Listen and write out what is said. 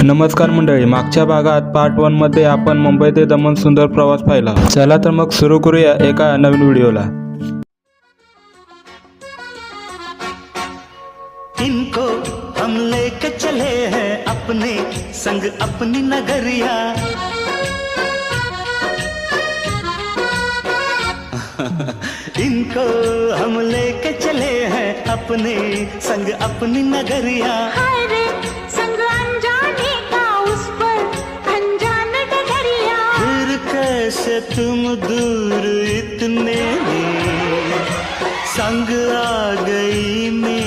नमस्कार मंडळी, मागच्या भागात पार्ट 1 मध्ये आपण मुंबई ते दमण सुंदर प्रवास पाहिला. चला तर मग सुरू करूया एका नवीन व्हिडिओला. इनको हम लेके चले हैं अपने संग अपनी नगरिया. इनको हम लेके चले हैं अपने संग अपनी नगरिया. हाय रे संग अनजाने का उस पर अनजान डगरिया. फिर कैसे तुम दूर इतने संग आ गई मेरी